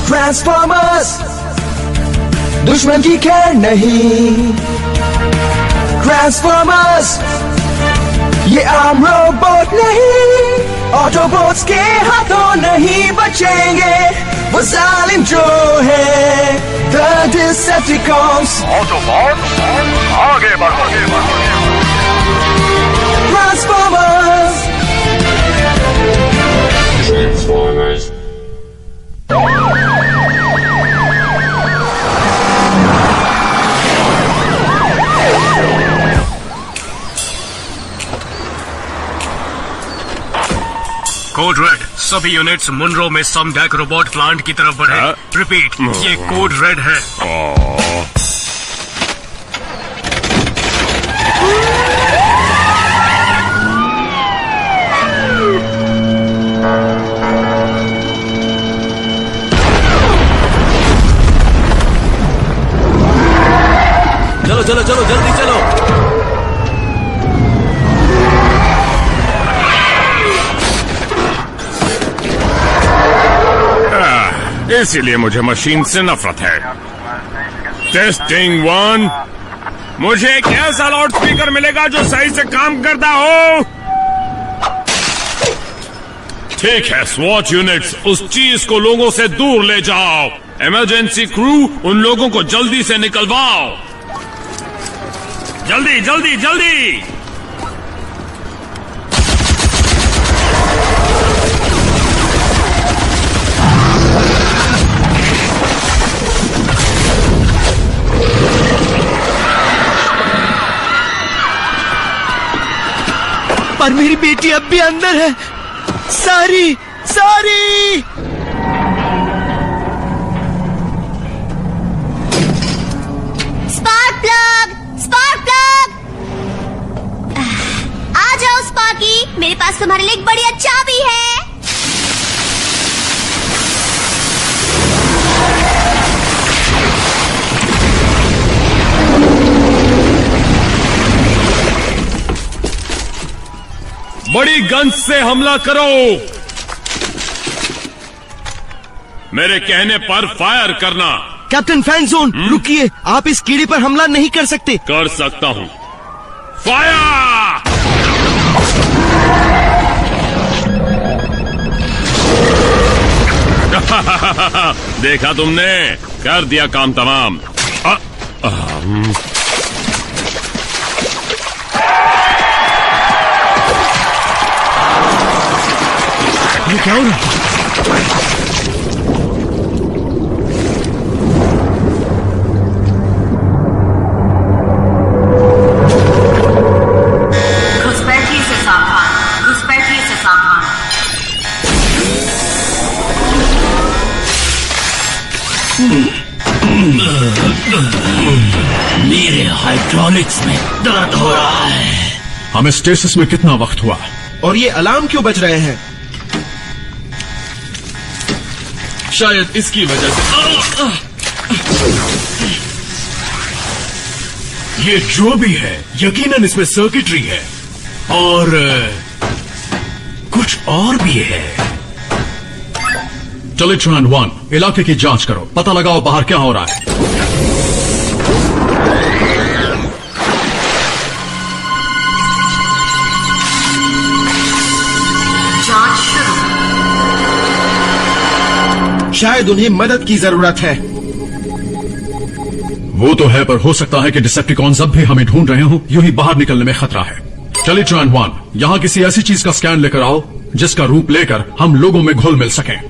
Transformers, दुश्मन की खैर नहीं। ट्रांसफॉर्मर्स, ये आम रोबोट नहीं, ऑटोबॉट्स के हाथों नहीं बचेंगे वो जालिम जो है द डिसेप्टिकॉन्स। ऑटोबॉट आगे बढ़ो, ट्रांसफॉर्मर्स। Transformers. कोड रेड, सभी यूनिट्स मुनरो में समडैक रोबोट प्लांट की तरफ बढ़े। रिपीट, ये कोड रेड है। चलो चलो चलो, जल्दी चलो। इसीलिए मुझे मशीन से नफरत है। टेस्टिंग 1, मुझे एक ऐसा लाउड स्पीकर मिलेगा जो सही से काम करता हो। ठीक है स्वॉट यूनिट्स, उस चीज को लोगों से दूर ले जाओ। इमरजेंसी क्रू, उन लोगों को जल्दी से निकलवाओ। जल्दी जल्दी जल्दी। पर मेरी बेटी अब भी अंदर है। Sorry sorry. Spark plug, spark plug. आ जाओ स्पार्की, मेरे पास तुम्हारे लिए एक बढ़िया चाबी है। बड़ी गन से हमला करो। मेरे कहने पर फायर करना। कैप्टन फैंगजोन, रुकिए, आप इस कीड़े पर हमला नहीं कर सकते। कर सकता हूं। फायर! देखा तुमने, कर दिया काम तमाम। ये क्या हो रहा है? घुसपैठी से सावधान, घुसपैठी से सावधान। मेरे हाइड्रोलिक्स में दर्द हो रहा है। हमें स्टेसिस में कितना वक्त हुआ? और ये अलार्म क्यों बज रहे हैं? शायद इसकी वजह से। ये जो भी है, यकीनन इसमें सर्किटरी है और कुछ और भी है। टेलीट्रॉन 1, इलाके की जांच करो, पता लगाओ बाहर क्या हो रहा है। जांच शुरू। शायद उन्हें मदद की जरूरत है। वो तो है, पर हो सकता है कि डिसेप्टिकॉन्स अब भी हमें ढूंढ रहे हो। यूं ही बाहर निकलने में खतरा है। टेलीट्रॉन 1, यहां किसी ऐसी चीज का स्कैन लेकर आओ जिसका रूप लेकर हम लोगों में घुल मिल सकें।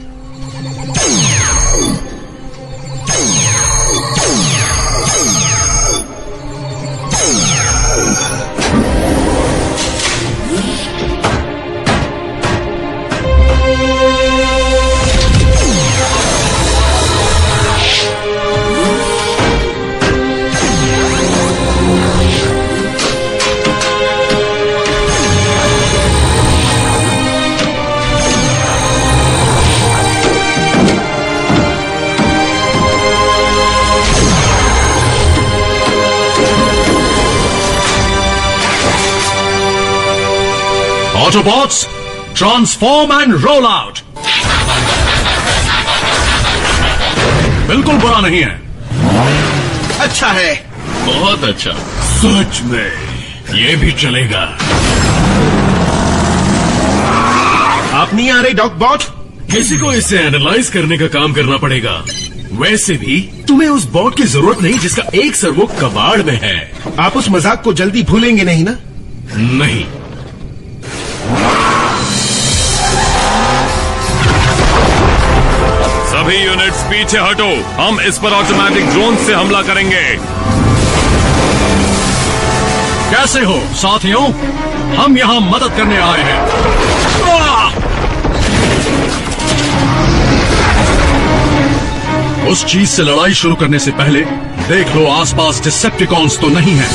Autobots, transform and roll out! बिल्कुल बुरा नहीं है। अच्छा है। बहुत अच्छा। सच में ये भी चलेगा। आप नहीं आ रहे डॉग बॉट? किसी को इसे एनालाइज करने का काम करना पड़ेगा। वैसे भी तुम्हें उस बॉट की जरूरत नहीं जिसका एक सर वो कबाड़ में है। आप उस मजाक को जल्दी भूलेंगे नहीं ना? नहीं। सभी यूनिट्स पीछे हटो, हम इस पर ऑटोमेटिक ड्रोन से हमला करेंगे। कैसे हो साथियों, हम यहाँ मदद करने आए हैं। उस चीज से लड़ाई शुरू करने से पहले देख लो आसपास डिसेप्टिकॉन्स तो नहीं है।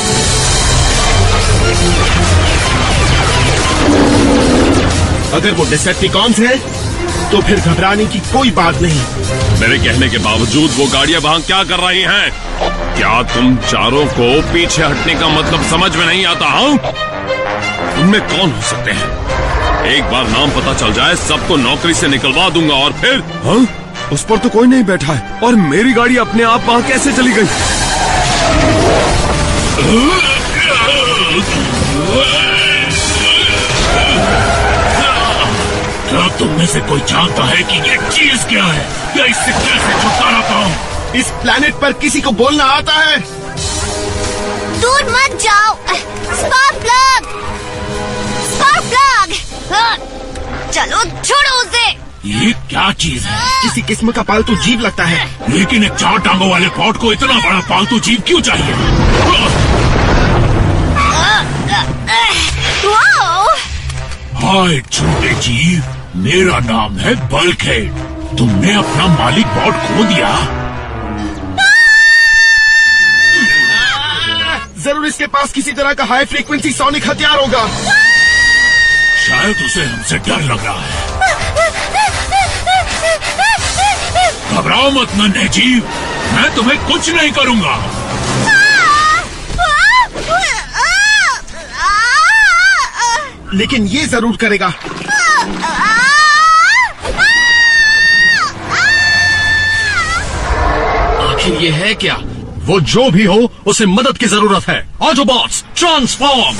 अगर वो डिसेप्टिकॉन्स हैं, तो फिर घबराने की कोई बात नहीं। मेरे कहने के बावजूद वो गाड़ियां वहां क्या कर रही हैं? क्या तुम चारों को पीछे हटने का मतलब समझ में नहीं आता? हाँ, उनमें कौन हो सकते हैं? एक बार नाम पता चल जाए सबको नौकरी से निकलवा दूंगा और फिर हाँ? उस पर तो कोई नहीं बैठा है और मेरी गाड़ी अपने आप वहां कैसे चली गई? क्या तुम में से कोई जानता है कि ये चीज क्या है या इससे कैसे छुटकारा पाऊं? इस प्लेनेट पर किसी को बोलना आता है? दूर मत जाओ। Spark plug, spark plug. चलो छोड़ो उसे। ये क्या चीज है? किसी किस्म का पालतू जीव लगता है। लेकिन एक 4 टांगों वाले बॉट को इतना बड़ा पालतू जीव क्यों चाहिए? हाय छोटे जीव, मेरा नाम है बल्कहेड। तुमने अपना मालिक बॉट खो दिया। जरूर इसके पास किसी तरह का हाई फ्रीक्वेंसी सोनिक हथियार होगा। शायद उसे हमसे डर लग रहा है। घबराओ मत नन्हे जीव, मैं तुम्हें कुछ नहीं करूंगा। लेकिन ये जरूर करेगा। आखिर ये है क्या? वो जो भी हो उसे मदद की जरूरत है। Autobots transform.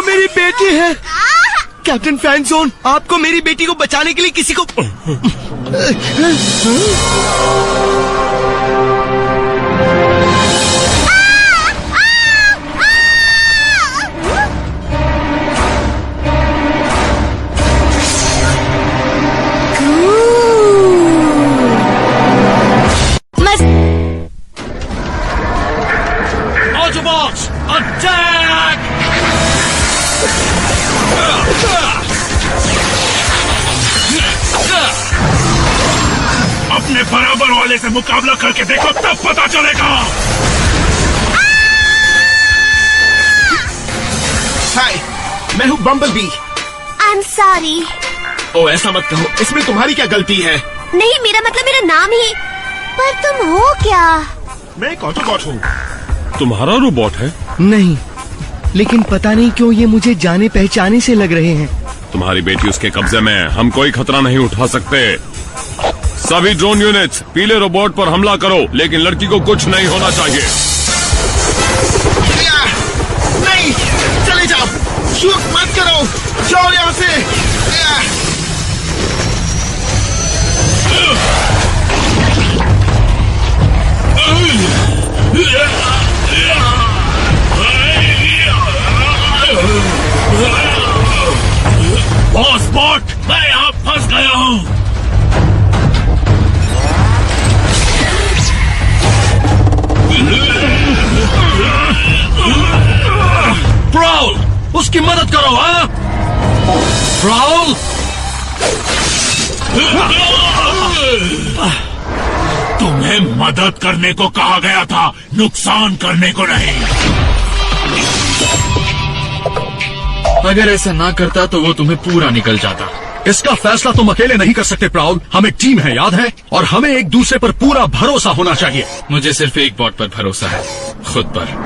मेरी बेटी है। कैप्टन फैंकजोन, आपको मेरी बेटी को बचाने के लिए किसी को Autobots, attack! अपने बराबर वाले से मुकाबला करके देखो, तब पता चलेगा। हाय, मैं हूँ बम्बलबी। I am sorry. ओ ऐसा मत कहो, इसमें तुम्हारी क्या गलती है? नहीं, मेरा मतलब मेरा नाम ही। पर तुम हो क्या? मैं एक ऑटोबॉट हूँ। तुम्हारा रोबोट है? नहीं, लेकिन पता नहीं क्यों ये मुझे जाने पहचाने से लग रहे हैं। तुम्हारी बेटी उसके कब्जे में, हम कोई खतरा नहीं उठा सकते। सभी ड्रोन यूनिट्स पीले रोबोट पर हमला करो, लेकिन लड़की को कुछ नहीं होना चाहिए। नहीं, चले जाओ, शूट मत करो, जाओ यहाँ से। बॉस बॉट, मैं यहाँ फंस गया हूँ। मदद करो, हाँ? राहुल, तुम्हें मदद करने को कहा गया था, नुकसान करने को नहीं। अगर ऐसा ना करता तो वो तुम्हें पूरा निकल जाता। इसका फैसला तुम अकेले नहीं कर सकते प्राउल, हम एक टीम है, याद है? और हमें एक दूसरे पर पूरा भरोसा होना चाहिए। मुझे सिर्फ एक बॉट पर भरोसा है, खुद पर।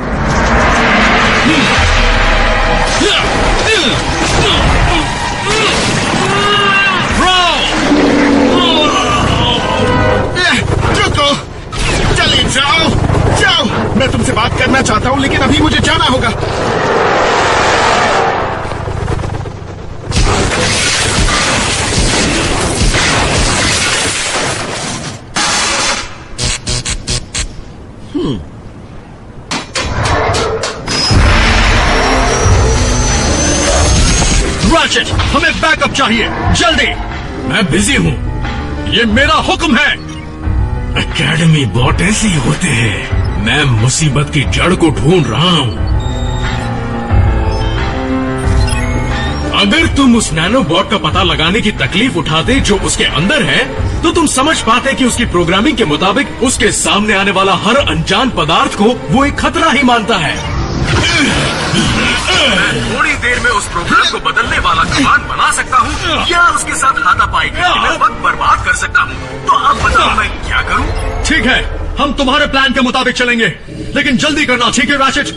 रुको, चले जाओ, जाओ। मैं तुमसे बात करना चाहता हूँ, लेकिन अभी मुझे जाना होगा। राशिद, हमें बैकअप चाहिए, जल्दी। मैं बिजी हूँ। ये मेरा हुक्म है। एकेडमी बॉट ऐसे ही होते हैं। मैं मुसीबत की जड़ को ढूंढ रहा हूँ। अगर तुम उस नैनो बॉट का पता लगाने की तकलीफ उठाते जो उसके अंदर है, तो तुम समझ पाते कि उसकी प्रोग्रामिंग के मुताबिक उसके सामने आने वाला हर अनजान पदार्थ को वो एक खतरा ही मानता है। थोड़ी देर में उस प्रोग्राम को बदलने वाला कमांड बना सकता हूँ या उसके साथ हाथापाई करके मैं वक्त बर्बाद कर सकता हूँ। तो आप बताओ मैं क्या करूँ? ठीक है, हम तुम्हारे प्लान के मुताबिक चलेंगे, लेकिन जल्दी करना, ठीक है राशिद?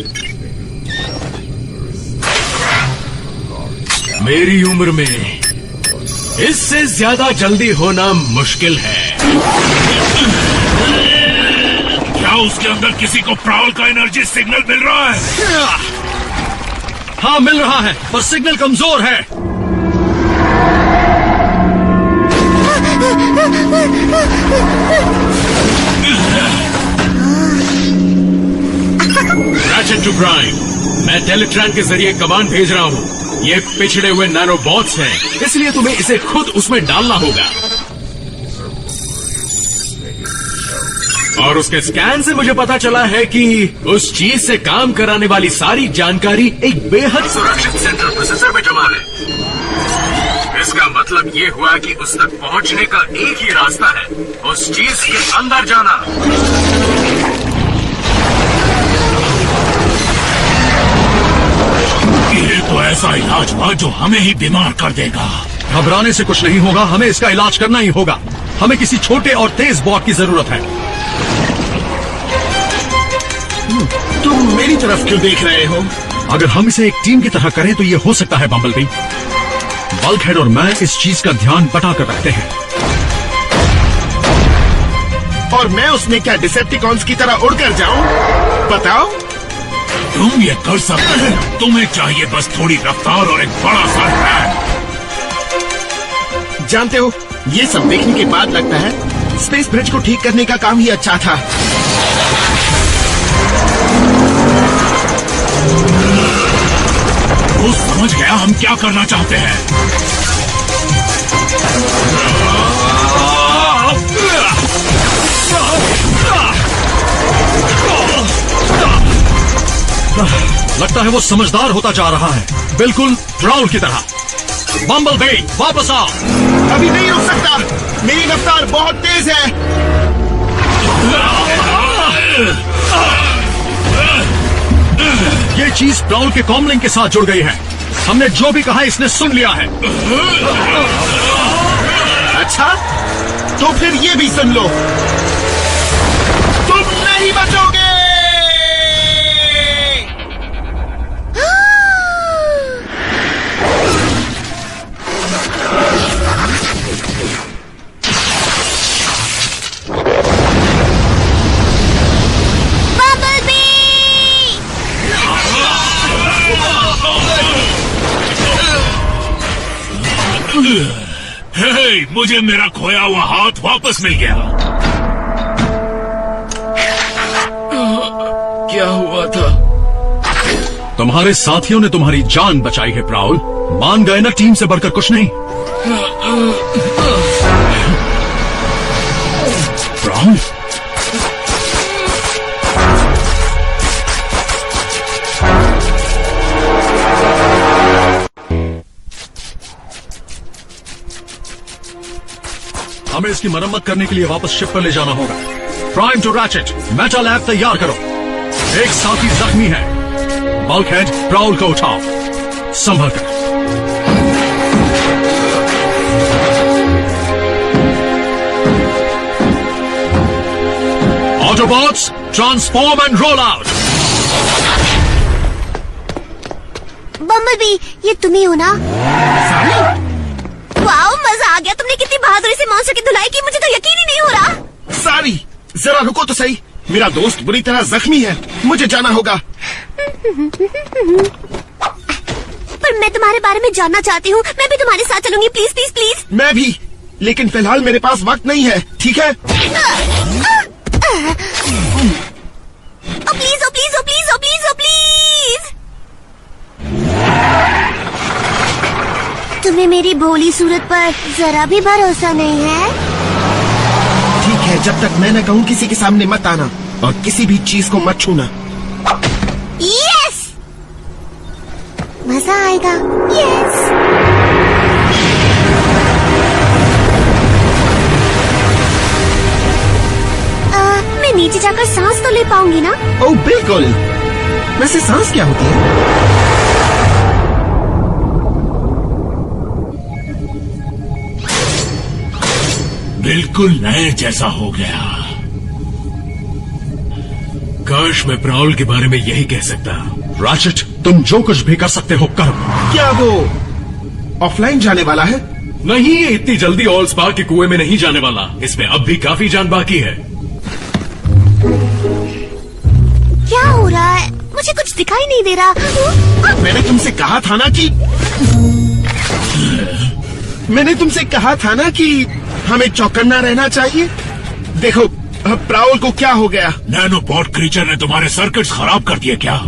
मेरी उम्र में इससे ज्यादा जल्दी होना मुश्किल है। क्या उसके अंदर किसी को प्राउल का एनर्जी सिग्नल मिल रहा है? हाँ, मिल रहा है, पर सिग्नल कमजोर है। रैचेट टू प्राइम, मैं टेलीट्रैन के जरिए कमांड भेज रहा हूँ। ये पिछड़े हुए नैनो बॉट्स हैं, इसलिए तुम्हें इसे खुद उसमें डालना होगा। और उसके स्कैन से मुझे पता चला है कि उस चीज से काम कराने वाली सारी जानकारी एक बेहद सुरक्षित सेंट्रल प्रोसेसर में जमा है। इसका मतलब ये हुआ कि उस तक पहुंचने का एक ही रास्ता है, उस चीज के अंदर जाना। ये तो ऐसा इलाज हुआ जो हमें ही बीमार कर देगा। घबराने से कुछ नहीं होगा, हमें इसका इलाज करना ही होगा। हमें किसी छोटे और तेज बॉट की जरूरत है। तुम मेरी तरफ क्यों देख रहे हो? अगर हम इसे एक टीम की तरह करें तो ये हो सकता है बम्बलबी। बल्कहेड और मैं इस चीज का ध्यान बटा कर रखते हैं। और मैं उसमें क्या डिसेप्टिकॉन्स की तरह उड़कर जाऊं? बताओ। तुम ये कर सकते हो। तुम्हें चाहिए बस थोड़ी रफ्तार और एक बड़ा सा हैंड। जानते हो, ये सब देखने के बाद लगता है स्पेस ब्रिज को ठीक करने का काम ही अच्छा था। वो समझ गया हम क्या करना चाहते हैं। लगता है वो समझदार होता जा रहा है, बिल्कुल प्राउल की तरह। बम्बलबी, वापस आओ। अभी नहीं रुक सकता, मेरी रफ्तार बहुत तेज है। ये चीज प्राउल के कॉमलिंग के साथ जुड़ गई है। हमने जो भी कहा इसने सुन लिया है। अच्छा, तो फिर ये भी सुन लो, तुम नहीं बचोगे। हे, मुझे मेरा खोया हुआ हाथ वापस मिल गया। क्या हुआ था? तुम्हारे साथियों ने तुम्हारी जान बचाई है प्राउल। मान गए ना, टीम से बढ़कर कुछ नहीं। प्राउल, हमें इसकी मरम्मत करने के लिए वापस शिप पर ले जाना होगा। Prime to ratchet, meta lab तैयार करो। एक साथी जख्मी है। बल्कहेड, प्राउल को उठाओ, संभल कर। Autobots, transform and roll out. Bumblebee, ये तुम ही हो ना? वाओ, मजा आ गया। तुमने कितनी बहादुरी से मॉन्स्टर की धुलाई की, मुझे तो यकीन ही नहीं हो रहा। सारी, जरा रुको तो सही। मेरा दोस्त बुरी तरह जख्मी है, मुझे जाना होगा। पर मैं तुम्हारे बारे में जानना चाहती हूँ। मैं भी तुम्हारे साथ चलूंगी, प्लीज प्लीज प्लीज। मैं भी, लेकिन फिलहाल मेरे पास वक्त नहीं है, ठीक है? ओ प्लीज, ओ प्लीज, ओ प्लीज, ओ प्लीज, ओ प्लीज। तुम्हें मेरी भोली सूरत पर जरा भी भरोसा नहीं है? ठीक है, जब तक मैं न कहूँ किसी के सामने मत आना और किसी भी चीज को मत छूना। यस, मजा आएगा। यस। मैं नीचे जाकर सांस तो ले पाऊंगी ना? ओह बिल्कुल। वैसे सांस क्या होती है? बिल्कुल नए जैसा हो गया। काश मैं प्राउल के बारे में यही कह सकता। रैचेट, तुम जो कुछ भी कर सकते हो करो। क्या वो ऑफलाइन जाने वाला है? नहीं, ये इतनी जल्दी ऑल स्पार्क के कुएं में नहीं जाने वाला। इसमें अब भी काफी जान बाकी है। क्या हो रहा है? मुझे कुछ दिखाई नहीं दे रहा। मैंने तुमसे कहा था ना कि हमें चौकन्ना रहना चाहिए। देखो, अब प्राउल को क्या हो गया? नैनोबॉट क्रीचर ने तुम्हारे सर्किट्स खराब कर दिए क्या?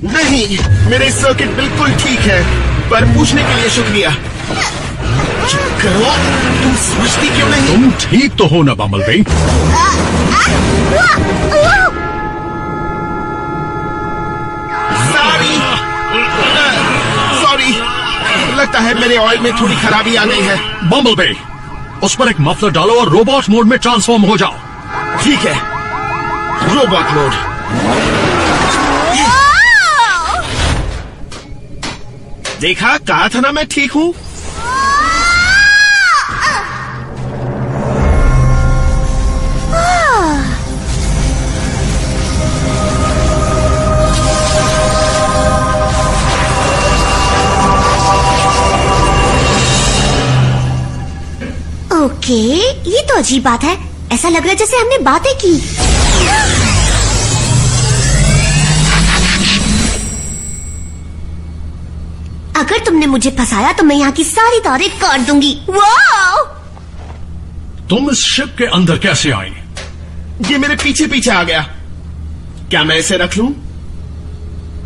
नहीं, मेरे सर्किट बिल्कुल ठीक है। पर पूछने के लिए शुक्रिया। चुप करो, तुम समझती क्यों नहीं? तुम ठीक तो हो ना बम्बलबी? सॉरी, लगता है मेरे ऑयल में थोड़ी खराबी आ गई है। बम्बलबी, उस पर एक मफलर डालो और रोबोट मोड में ट्रांसफॉर्म हो जाओ। ठीक है, रोबोट मोड। देखा, कहा था ना मैं ठीक हूँ। ओके, ये तो अजीब बात है। ऐसा लग रहा है जैसे हमने बातें की। अगर तुमने मुझे फंसाया तो मैं यहाँ की सारी तारीफ कर दूंगी। वाओ! तुम इस शिप के अंदर कैसे आई? ये मेरे पीछे पीछे आ गया। क्या मैं इसे रख लूं?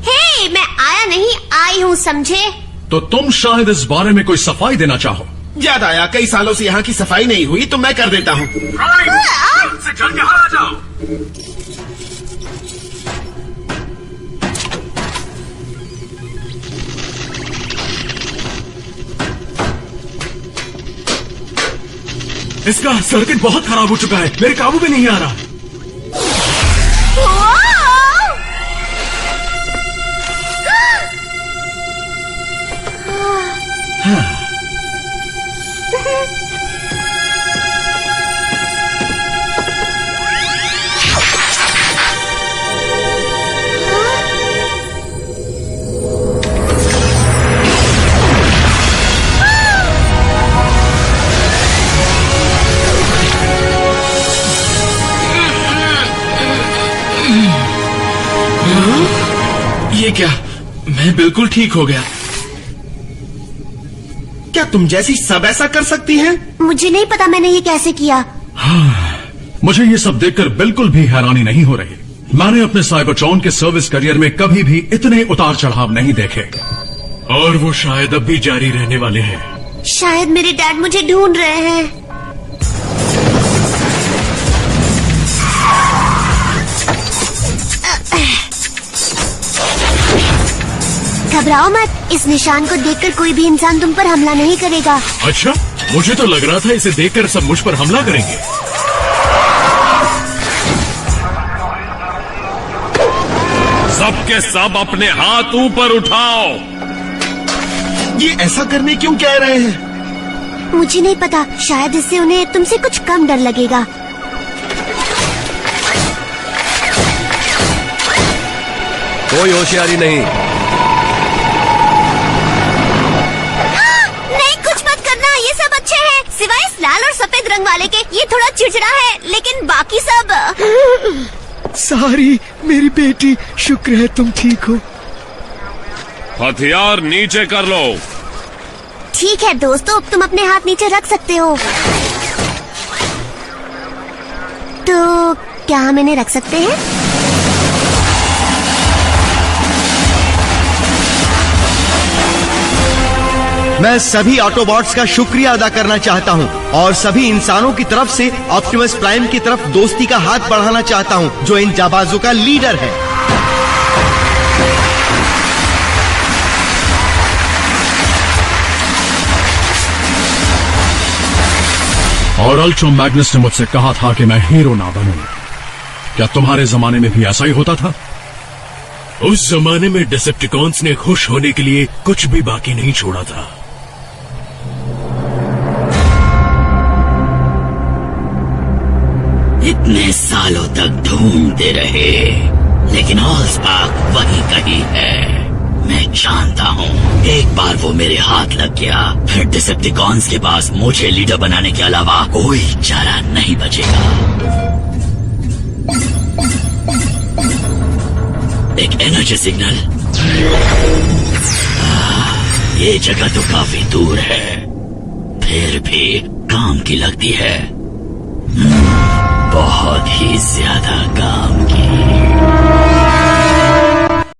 हे, मैं आया नहीं, आई हूँ, समझे? तो तुम शायद इस बारे में कोई सफाई देना चाहो। याद आया, कई सालों से यहाँ की सफाई नहीं हुई, तो मैं कर देता हूँ। से जल्द यहाँ आ जाओ। इसका सर्किट बहुत खराब हो चुका है, मेरे काबू में नहीं आ रहा। ये क्या? मैं बिल्कुल ठीक हो गया। क्या तुम जैसी सब ऐसा कर सकती हैं? मुझे नहीं पता मैंने ये कैसे किया। मुझे ये सब देखकर बिल्कुल भी हैरानी नहीं हो रही। मैंने अपने साइबरट्रॉन के सर्विस करियर में कभी भी इतने उतार चढ़ाव नहीं देखे। और वो शायद अब भी जारी रहने वाले हैं। शायद मेरे डैड मुझे ढूंढ रहे हैं। घबराओ मत, इस निशान को देखकर कोई भी इंसान तुम पर हमला नहीं करेगा। अच्छा, मुझे तो लग रहा था इसे देखकर सब मुझ पर हमला करेंगे। सबके सब अपने हाथ ऊपर उठाओ। ये ऐसा करने क्यों कह रहे हैं? मुझे नहीं पता, शायद इससे उन्हें तुमसे कुछ कम डर लगेगा। कोई होशियारी नहीं। नहीं, कुछ मत करना, ये सब अच्छे हैं, सिवाय इस लाल और सफेद रंग वाले के। ये थोड़ा चिड़चिड़ा है, लेकिन बाकी सब। सारी मेरी बेटी, शुक्र है तुम ठीक हो। हथियार नीचे कर लो। ठीक है दोस्तों, तुम अपने हाथ नीचे रख सकते हो। तो क्या हम इन्हें रख सकते हैं? मैं सभी ऑटोबॉट्स का शुक्रिया अदा करना चाहता हूं और सभी इंसानों की तरफ से ऑप्टिमस प्राइम की तरफ दोस्ती का हाथ बढ़ाना चाहता हूं, जो इन जाबाजों का लीडर है। और अल्ट्रो मैग्नस ने मुझसे कहा था कि मैं हीरो ना बनूं। क्या तुम्हारे जमाने में भी ऐसा ही होता था? उस जमाने में डिसेप्टिकॉन्स ने खुश होने के लिए कुछ भी बाकी नहीं छोड़ा था। इतने सालों तक ढूंढते रहे, लेकिन ऑलस्पार्क वहीं कहीं है। मैं जानता हूँ, एक बार वो मेरे हाथ लग गया, फिर डिसेप्टिकॉन्स के पास मुझे लीडर बनाने के अलावा कोई चारा नहीं बचेगा। एक एनर्जी सिग्नल। ये जगह तो काफी दूर है, फिर भी काम की लगती है। बहुत ही ज्यादा